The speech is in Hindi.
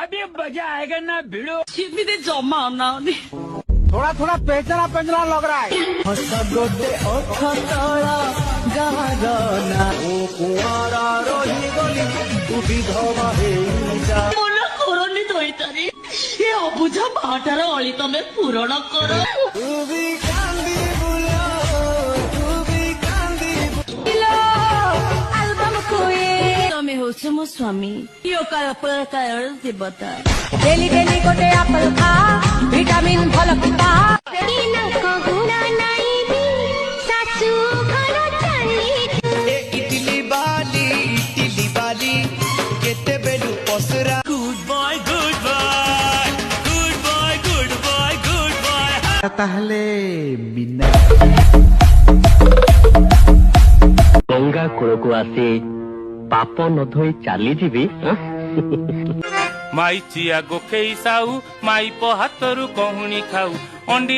अभी मजा आएगा ना भिड़ो। सीधे जमा ना थोड़ा थोड़ा पेचना पेचना लग रहा है। पूर्ण करनी दईटारी ये अबुझा बाटार अली तमे पूरण कर तमे हो मो स्वामी यो काल प्रकार देवता डेली डेली गोटे आपल खा विटामिन भल खा इटली बाली केते बेलु पसरा good boy good boy good boy good boy good boy. ताहले मिना गंगा कूलक आसी पाप न धोई चली जीवी माई चिया गोखेई साऊ माई पो हाथरू कहुणी खाऊ अंडी